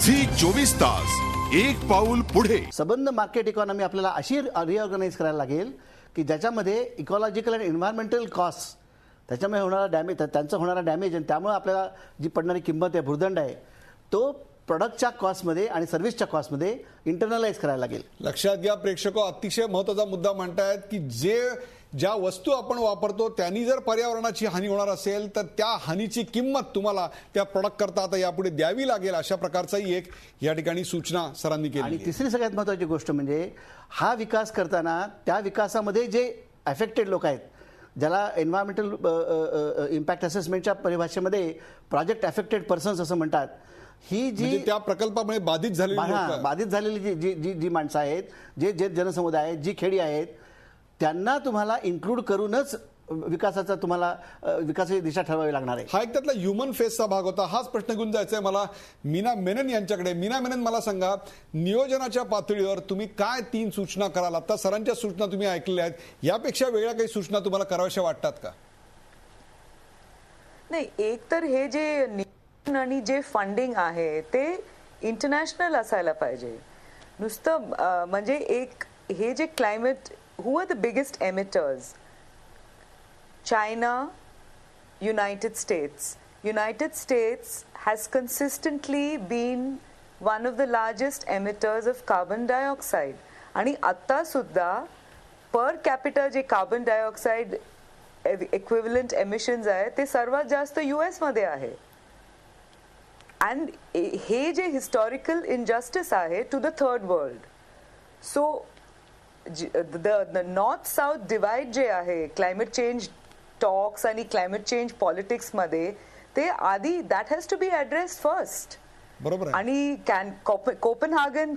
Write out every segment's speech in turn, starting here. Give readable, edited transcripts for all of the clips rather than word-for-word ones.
Zee 24 तास एक पाऊल पुढे. सबंध मार्केट इकॉनॉमी आपल्याला अशी रिऑर्गनाइज करायला लागेल की ज्याच्यामध्ये इकॉलॉजिकल आणि एन्व्हायरमेंटल कॉस्ट, त्याच्यामुळे होणारा डॅमेज, त्यांचं होणारा डॅमेज आणि त्यामुळे आपल्याला जी पडणारी किंमत आहे, भुर्दंड आहे, तो प्रोडक्टच्या कॉस्टमध्ये आणि सर्व्हिसच्या कॉस्टमध्ये इंटरनलाइज करायला लागेल. लक्षात घ्या प्रेक्षको, अतिशय महत्त्वाचा मुद्दा म्हणतायत की ज्या वस्तू आपण वापरतो त्यांनी जर पर्यावरणाची हानी होणार असेल तर त्या हानीची किंमत तुम्हाला त्या प्रोडक्ट करता आता यापुढे द्यावी लागेल, अशा प्रकारचाही एक या ठिकाणी सूचना सरांनी केली. आणि तिसरी सगळ्यात महत्त्वाची गोष्ट म्हणजे हा विकास करताना त्या विकासामध्ये जे अफेक्टेड लोक आहेत, ज्याला एन्व्हायरमेंटल इम्पॅक्ट असेसमेंटच्या परिभाषेमध्ये प्रोजेक्ट अफेक्टेड पर्सन्स असं म्हणतात, ही जी त्या प्रकल्पामुळे बाधित झालेली जी माणसं आहेत, जे जनसमुदाय आहेत, जी खेडी आहेत, त्यांना तुम्हाला इन्क्लूड करूनच विकासाची दिशा ठरवावी लागणार आहे. हा एक त्यातला ह्युमन फेसचा भाग होता. हाच प्रश्न घेऊन जायचा आहे मला मीना मेनन यांच्याकडे. मीना मेनन, मला सांगा, नियोजनाच्या पातळीवर तुम्ही काय 3 सूचना कराल? आता सरांच्या सूचना तुम्ही ऐकलेल्या आहेत, यापेक्षा वेगळ्या काही सूचना तुम्हाला कराव्याशा वाटतात का? नाही, एक तर हे जे आणि जे फंडिंग आहे ते इंटरनॅशनल असायला पाहिजे. नुसतं म्हणजे एक हे जे climate, who are the biggest emitters? China, United States. United States has consistently been one of the largest emitters of carbon dioxide. आणि आता सुद्धा per capita जे carbon dioxide equivalent emissions आहे ते सर्वात जास्त US मध्ये आहे. And हे जे historical injustice आहे to the third world. So the north south divide जे आहे क्लायमेट चेंज टॉक्स आणि क्लायमेट चेंज पॉलिटिक्स मध्ये, ते आधी that has to be addressed first. बरोबर. आणि कोपनहागन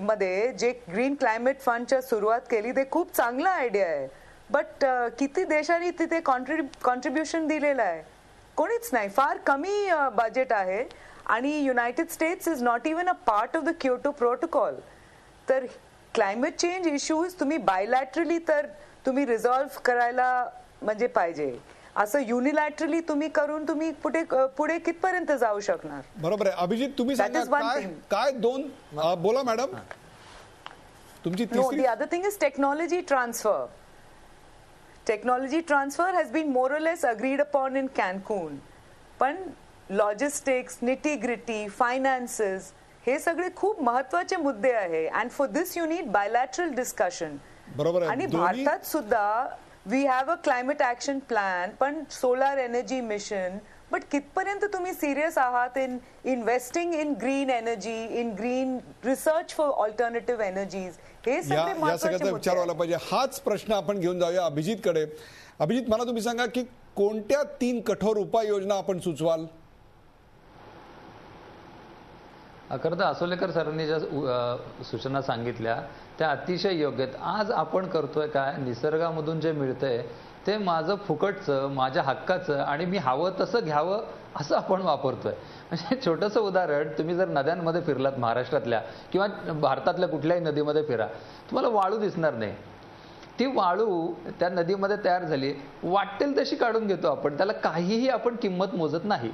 मध्ये जे ग्रीन क्लायमेट फंडच्या सुरुवात केली ते खूप चांगला आयडिया आहे, बट किती देशांनी तिथे कॉन्ट्रीब्युशन दिलेलं आहे? कोणीच नाही. फार कमी बजेट आहे आणि United states is not even a part of the Kyoto protocol. तर क्लायमेट चेंज इश्यूज तुम्ही बायलॅटरली तर तुम्ही रिझॉल्व्ह करायला म्हणजे पाहिजे. असं युनिलॅटरली तुम्ही करून तुम्ही पुढे कितपर्यंत जाऊ शकणार? बरोबर आहे. अभिजित, तुम्ही सांगा काय 2 बोला मॅडम तुमची तिसरी. The other thing is technology transfer. Technology transfer has been more or less agreed upon in Cancun. पण logistics, nitty-gritty, finances, हे सगळे खूप महत्त्वाचे मुद्दे आहे. And for this you need bilateral discussion. बरोबर आहे. आणि भारतात सुद्धा we have a climate action plan, पण सोलार एनर्जी मिशन, बट कितपर्यंत तुम्ही सिरियस आहात in investing in green energy, in green research for alternative energies? हे सगळे महत्त्वाचे विचार व्हायला पाहिजे. हाच प्रश्न आपण घेऊन जाऊया अभिजितकडे. अभिजित, मला तुम्ही सांगा की कोणत्या 3 कठोर उपाययोजना आपण सुचवाल? खरं तर आसोलेकर सरांनी ज्या सूचना सांगितल्या त्या अतिशय योग्य आहेत. आज आपण करतोय काय, निसर्गामधून जे मिळतंय ते माझं फुकटचं, माझ्या हक्काचं आणि मी हवं तसं घ्यावं असं आपण वापरतोय. म्हणजे छोटंसं उदाहरण, तुम्ही जर नद्यांमध्ये फिरलात महाराष्ट्रातल्या किंवा भारतातल्या कुठल्याही नदीमध्ये फिरा, तुम्हाला वाळू दिसणार नाही. ती वाळू त्या नदीमध्ये तयार झाली, वाटेल तशी काढून घेतो आपण, त्याला काहीही आपण किंमत मोजत नाही.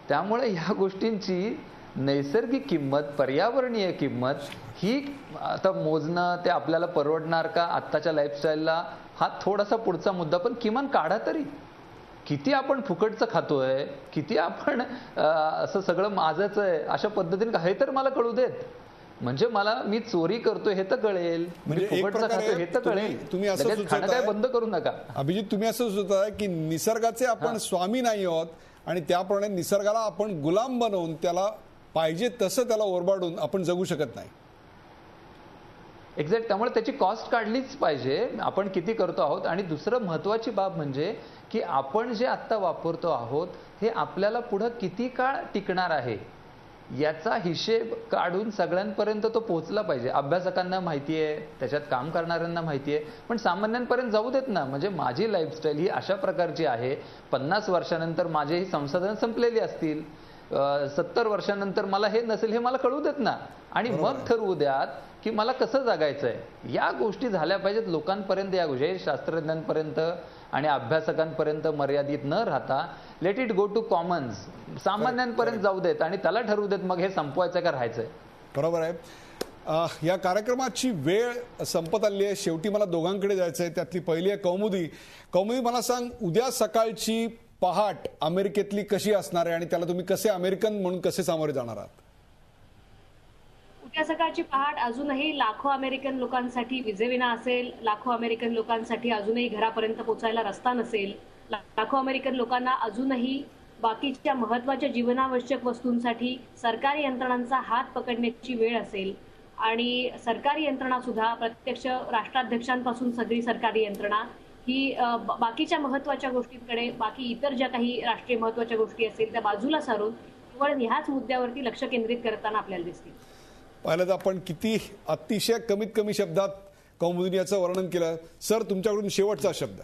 त्यामुळे ह्या गोष्टींची नैसर्गिक किंमत, पर्यावरणीय किंमत ही आता मोजणं ते आपल्याला परवडणार का आत्ताच्या लाईफस्टाईलला, हा थोडासा पुढचा मुद्दा. पण किमान काढा तरी. किती आपण फुकटचं खातोय, किती आपण असं सगळं माझंच आहे अशा पद्धतीने, हे तर मला कळू देत. म्हणजे मी चोरी करतोय हे तर कळेल, म्हणजे फुकटचं खातोय हे तर कळेल. तुम्ही असं खाणं काय बंद करू नका. अभिजित, तुम्ही असं सुचवताय की निसर्गाचे आपण स्वामी नाही आहोत आणि त्याप्रमाणे निसर्गाला आपण गुलाम बनवून त्याला पाहिजे तसं त्याला ओरबाडून आपण जगू शकत नाही. एक्झॅक्ट. त्यामुळे त्याची कॉस्ट काढलीच पाहिजे, आपण किती करतो आहोत. आणि दुसरं महत्त्वाची बाब म्हणजे की आपण जे आत्ता वापरतो आहोत हे आपल्याला पुढं किती काळ टिकणार आहे याचा हिशेब काढून सगळ्यांपर्यंत तो पोहोचला पाहिजे. अभ्यासकांना माहिती आहे, त्याच्यात काम करणाऱ्यांना माहिती आहे, पण सामान्यांपर्यंत जाऊ देत ना. म्हणजे माझी लाईफस्टाईल ही अशा प्रकारची आहे, 50 वर्षानंतर माझी ही संसाधनं संपलेली असतील, 70 वर्षानंतर मला हे नसेल, हे मला कळू देत ना. आणि मग ठरवू द्यात की मला कसं जगायचंय. या गोष्टी झाल्या पाहिजेत लोकांपर्यंत, या गोष्टी शास्त्रज्ञांपर्यंत आणि अभ्यासकांपर्यंत मर्यादित न राहता let it go to commons, सामान्यांपर्यंत जाऊ देत आणि त्याला ठरवू देत मग हे संपवायचं का राहायचंय. बरोबर आहे. या कार्यक्रमाची वेळ संपत आली आहे. शेवटी मला दोघांकडे जायचं आहे. त्यातली पहिली आहे कौमुदी. कौमुदी, मला सांग, उद्या सकाळची पहाट अमेरिकेतली कशी असणार आहे आणि त्याला तुम्ही कसे अमेरिकन म्हणून कसे सामोरे जाणार आहात? उद्या सकाळची पहाट अजूनही लाखो अमेरिकन लोकांसाठी विजेविना असेल. लाखो अमेरिकन लोकांसाठी अजूनही घरापर्यंत पोहोचायला रस्ता नसेल. लाखो अमेरिकन लोकांना अजूनही बाकीच्या महत्त्वाच्या जीवनावश्यक वस्तूंसाठी सरकारी यंत्रणांचा हात पकडण्याची वेळ असेल. आणि सरकारी यंत्रणा सुद्धा प्रत्यक्ष राष्ट्राध्यक्षांपासून सगळी सरकारी यंत्रणा ही बाकीच्या महत्त्वाच्या गोष्टींकडे, बाकी इतर ज्या काही राष्ट्रीय महत्त्वाच्या गोष्टी असतील त्या बाजूला सारून केवळ ह्याच मुद्द्यावरती लक्ष केंद्रित करताना आपल्याला दिसतील. पाहिलं तर आपण किती अतिशय कमीत कमी शब्दात कौमुदीने याचं वर्णन केलं. सर, तुमच्याकडून शेवटचा शब्द.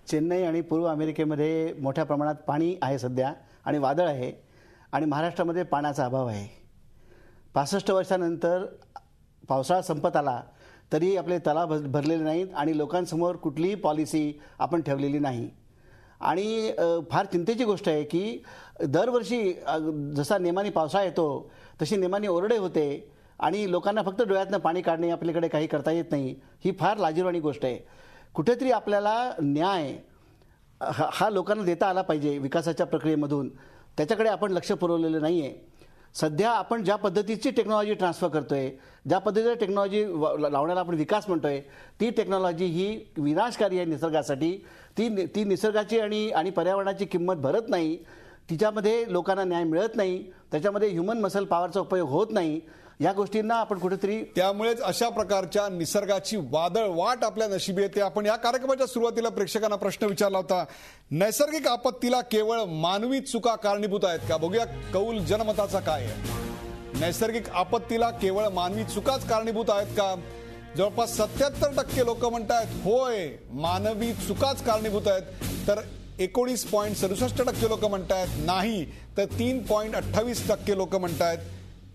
चेन्नई आणि पूर्व अमेरिकेमध्ये मोठ्या प्रमाणात पाणी आहे सध्या आणि वादळ आहे आणि महाराष्ट्रामध्ये पाण्याचा अभाव आहे. 65 वर्षानंतर पावसाळा संपत आला तरी आपले तलाव भरलेले नाहीत आणि लोकांसमोर कुठलीही पॉलिसी आपण ठेवलेली नाही. आणि फार चिंतेची गोष्ट आहे की दरवर्षी जसा नेमाने पावसाळा येतो तशी नेमाने ओरडे होते आणि लोकांना फक्त डोळ्यातनं पाणी काढणे, आपल्याकडे काही करता येत नाही. ही फार लाजिरवाणी गोष्ट आहे. कुठेतरी आपल्याला न्याय हा लोकांना देता आला पाहिजे विकासाच्या प्रक्रियेमधून. त्याच्याकडे आपण लक्ष पुरवलेलं नाही आहे. सध्या आपण ज्या पद्धतीची टेक्नॉलॉजी ट्रान्सफर करतोय, ज्या पद्धतीची टेक्नॉलॉजी लावण्याला आपण विकास म्हणतोय, ती टेक्नॉलॉजी ही विनाशकारी आहे निसर्गासाठी. ती निसर्गाची आणि पर्यावरणाची किंमत भरत नाही. तिच्यामध्ये लोकांना न्याय मिळत नाही. त्याच्यामध्ये ह्युमन मसल पॉवरचा उपयोग होत नाही. या गोष्टींना आपण कुठेतरी, त्यामुळेच अशा प्रकारच्या निसर्गाची वादळ वाट आपल्या नशिबी येते. आपण या कार्यक्रमाच्या सुरुवातीला प्रेक्षकांना प्रश्न विचारला होता, नैसर्गिक आपत्तीला केवळ मानवी चुका कारणीभूत आहेत का? बघूया कौल जनमताचा काय आहे. नैसर्गिक आपत्तीला केवळ मानवी चुकाच कारणीभूत आहेत का? जवळपास 77% लोक म्हणतात होय, मानवी चुकाच कारणीभूत आहेत. तर 19.67% लोक म्हणतात नाही. तर 3.28% लोक म्हणतात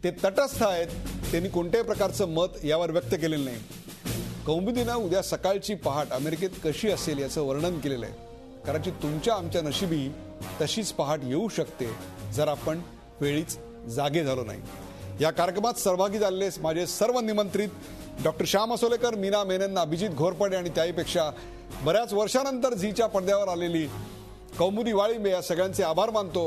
ते तटस्थ आहेत. त्यांनी कोणत्याही प्रकारचं मत यावर व्यक्त केलेलं नाही. कौमुदीनं उद्या सकाळची पहाट अमेरिकेत कशी असेल याचं वर्णन केलेलं आहे. कदाचित तुमच्या आमच्या नशिबी तशीच पहाट येऊ शकते जर आपण वेळीच जागे झालो नाही. या कार्यक्रमात सहभागी झालेले माझे सर्व निमंत्रित डॉक्टर श्याम असोलेकर, मीना मेनन, अभिजित घोरपडे आणि त्याहीपेक्षा बऱ्याच वर्षानंतर झीच्या पडद्यावर आलेली कौमुदी वाळिंबे, या सगळ्यांचे आभार मानतो.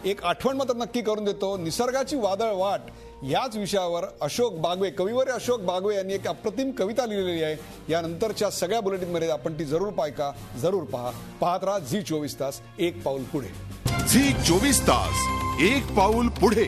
एक आठवण मात्र नक्की करून देतो, निसर्गाची वादळ वाट याच विषयावर अशोक बागवे, कविवर्य अशोक बागवे यांनी एक अप्रतिम कविता लिहिलेली आहे. यानंतरच्या सगळ्या बुलेटिनमध्ये आपण ती जरूर जरूर पाहत राहा. झी 24 तास, एक पाऊल पुढे. झी 24 तास, एक पाऊल पुढे.